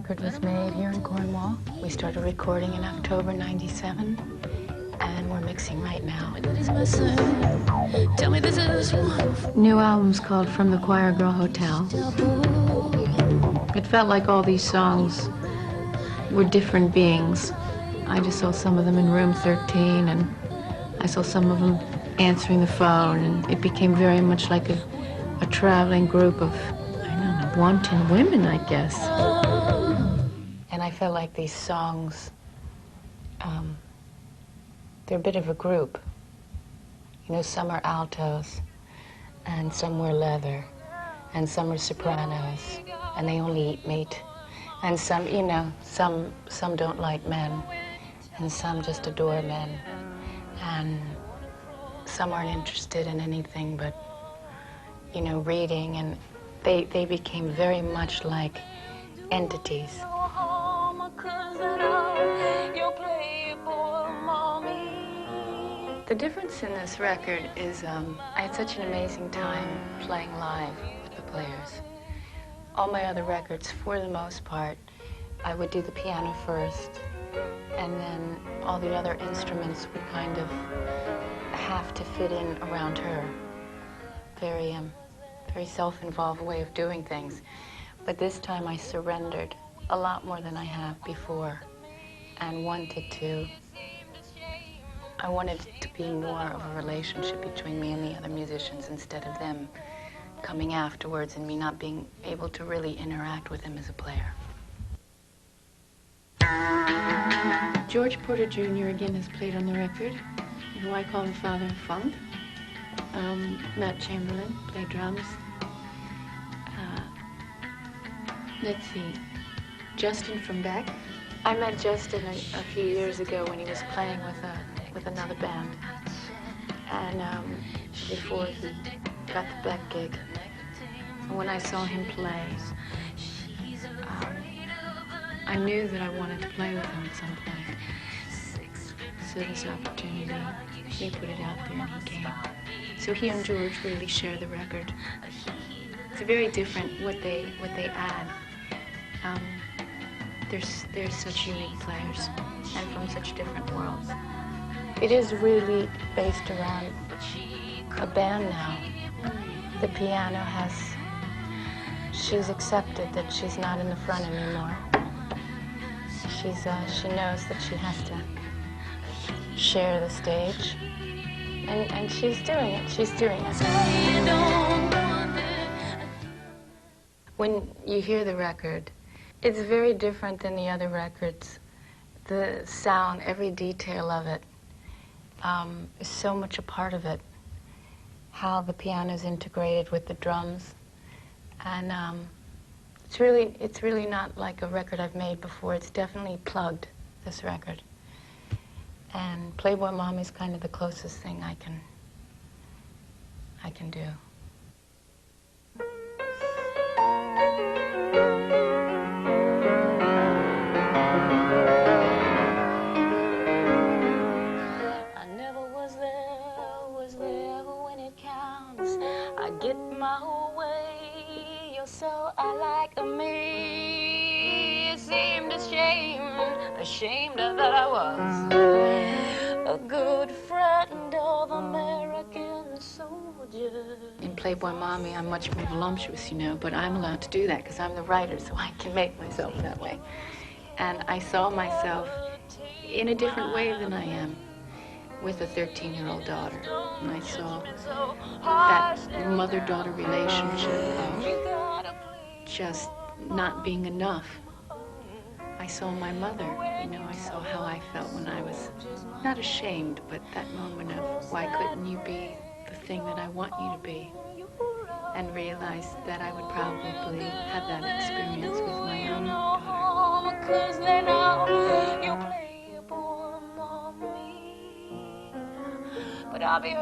record was made here in Cornwall. We started recording in October '97, and we're mixing right now. Tell me this is new album's called From the Choirgirl Hotel. It felt like all these songs were different beings. I just saw some of them in room 13, and I saw some of them answering the phone, and it became very much like a traveling group of, I don't know, wanton women, I guess. And I felt like these songs, they're a bit of a group. You know, some are altos, and some wear leather, and some are sopranos, and they only eat meat. And some, you know, some don't like men, and some just adore men, and some aren't interested in anything but, you know, reading, and they became very much like entities. The difference in this record is I had such an amazing time playing live with the players. All my other records, for the most part, I would do the piano first, and then all the other instruments would kind of have to fit in around her. Very self-involved way of doing things. But this time I surrendered a lot more than I have before, and I wanted it to be more of a relationship between me and the other musicians instead of them coming afterwards and me not being able to really interact with him as a player. George Porter Jr. again has played on the record, who I call him Father of Funk. Matt Chamberlain played drums. Let's see, Justin from Beck. I met Justin a few years ago when he was playing with another band, and before he got the Beck gig. And when I saw him play, I knew that I wanted to play with him at some point. So this opportunity, he put it out there and he came. So he and George really share the record. It's very different what they add. They're such unique players and from such different worlds. It is really based around a band now. The piano she's accepted that she's not in the front anymore. She knows that she has to share the stage, and she's doing it. When you hear the record, it's very different than the other records. The sound, every detail of it, is so much a part of it. How the piano is integrated with the drums, and it's really not like a record I've made before. It's definitely plugged, this record. And Playboy Mommy's kind of the closest thing I can do. Get my whole way, you're so unlike me. It seemed ashamed that I was a good friend of American soldiers. In Playboy Mommy, I'm much more voluptuous, you know, but I'm allowed to do that because I'm the writer, so I can make myself that way. And I saw myself in a different way than I am, with a 13-year-old daughter. And I saw that mother-daughter relationship of just not being enough. I saw my mother, you know, I saw how I felt when I was not ashamed, but that moment of why couldn't you be the thing that I want you to be? And realized that I would probably have that experience with my own daughter. But I'll be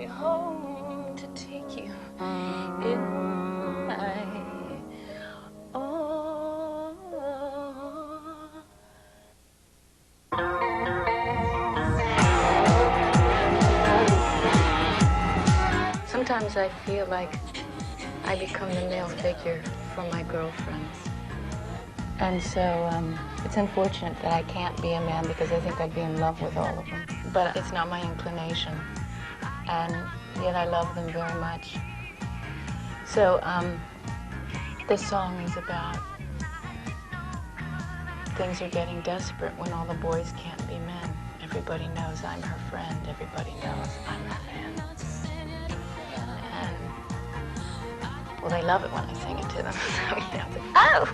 home to take you in my arms. Sometimes I feel like I become the male figure for my girlfriends. And so it's unfortunate that I can't be a man because I think I'd be in love with all of them. But it's not my inclination. And yet I love them very much. So this song is about things are getting desperate when all the boys can't be men. Everybody knows I'm her friend. Everybody knows I'm her man. And, well, they love it when I sing it to them. So, you know, it's like, oh!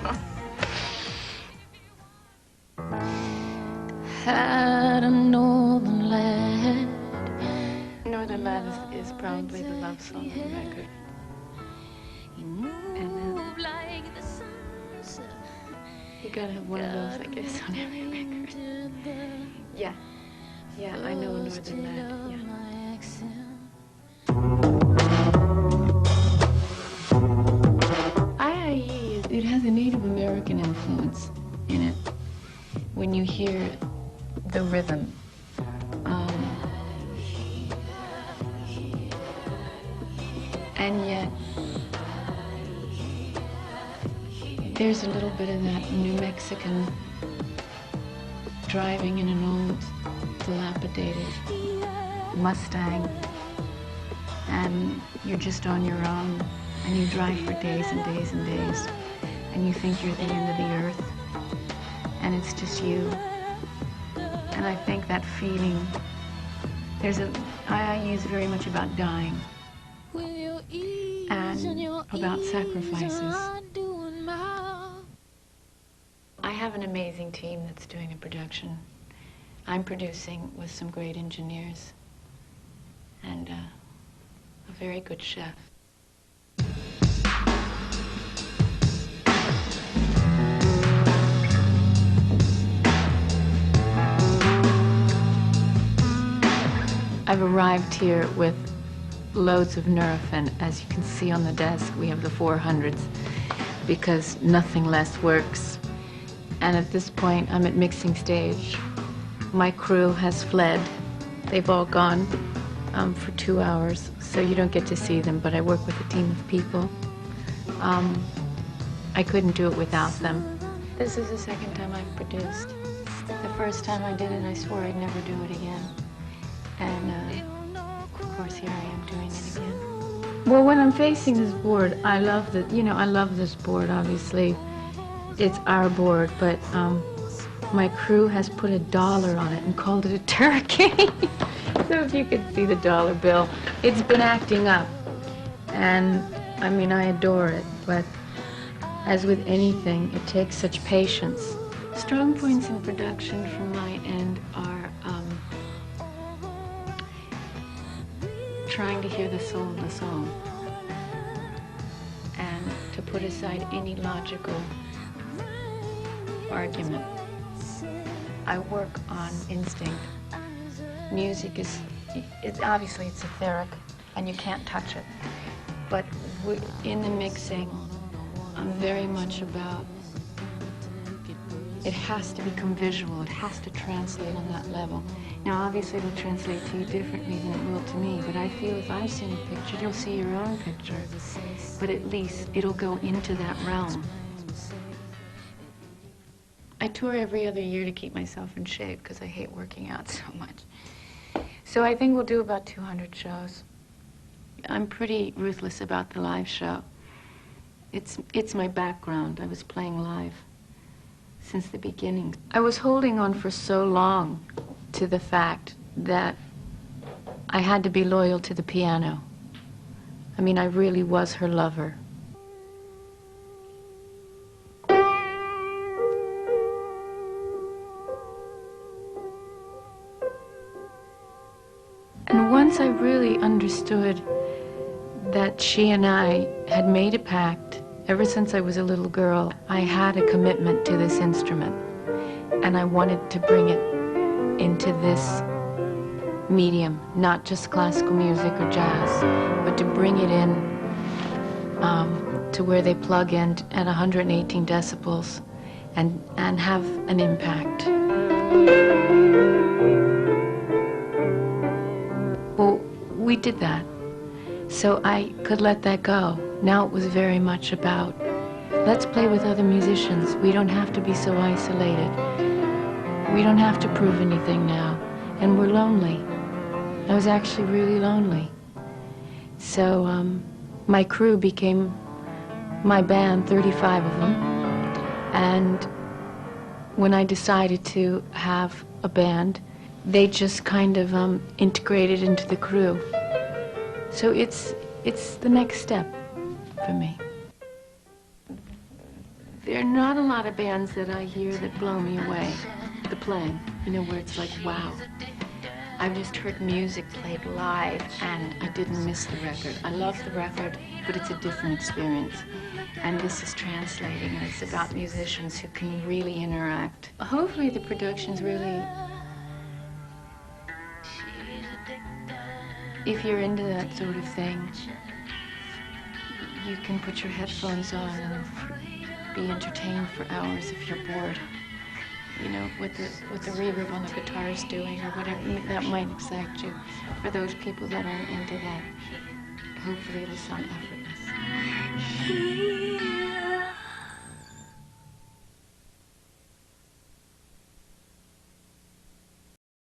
Had a northern lad. Northern Lad is probably the love song on the record. And you gotta have one of those, I guess, on every record. Yeah. Yeah, I know a Northern Lad, yeah. IIE, it has a Native American influence in it. When you hear the rhythm, and yet there's a little bit of that New Mexican driving in an old dilapidated Mustang, and you're just on your own, and you drive for days and days and days, and you think you're the end of the earth, and it's just you. And I think that feeling, IIE is very much about dying and about sacrifices. I have an amazing team that's doing the production. I'm producing with some great engineers and a very good chef. I've arrived here with loads of Nurofen. As you can see on the desk, we have the 400s because nothing less works. And at this point, I'm at mixing stage. My crew has fled. They've all gone for 2 hours, so you don't get to see them, but I work with a team of people. I couldn't do it without them. This is the second time I've produced. The first time I did it, I swore I'd never do it again. And of course, here I am doing it again. Well, when I'm facing this board, I love this board, obviously. It's our board, but my crew has put $1 on it and called it a turkey. So if you could see the dollar bill, it's been acting up. And I mean, I adore it, but as with anything, it takes such patience. Strong points in production from my end are trying to hear the soul of the song and to put aside any logical argument. I work on instinct. Music is obviously it's etheric and you can't touch it. But in the mixing, I'm very much about it has to become visual. It has to translate on that level. Now, obviously, it'll translate to you differently than it will to me, but I feel if I've seen a picture, you'll see your own picture. But at least it'll go into that realm. I tour every other year to keep myself in shape because I hate working out so much. So I think we'll do about 200 shows. I'm pretty ruthless about the live show. It's my background. I was playing live since the beginning. I was holding on for so long to the fact that I had to be loyal to the piano. I mean, I really was her lover. And once I really understood that she and I had made a pact, ever since I was a little girl, I had a commitment to this instrument, and I wanted to bring it into this medium, not just classical music or jazz, but to bring it in to where they plug in at 118 decibels and have an impact. Well, we did that, so I could let that go. Now it was very much about let's play with other musicians. We don't have to be so isolated. We don't have to prove anything now. And we're lonely. I was actually really lonely. So my crew became my band, 35 of them. And when I decided to have a band, they just kind of integrated into the crew. So it's the next step for me. There are not a lot of bands that I hear that blow me away. The playing, you know, where it's like, wow. I've just heard music played live and I didn't miss the record. I love the record, but it's a different experience. And this is translating, and it's about musicians who can really interact. Hopefully the production's really, if you're into that sort of thing, you can put your headphones on and be entertained for hours if you're bored. You know, what the reverb on the guitar is doing or whatever, that might excite you. For those people that aren't into that, hopefully it'll sound effortless.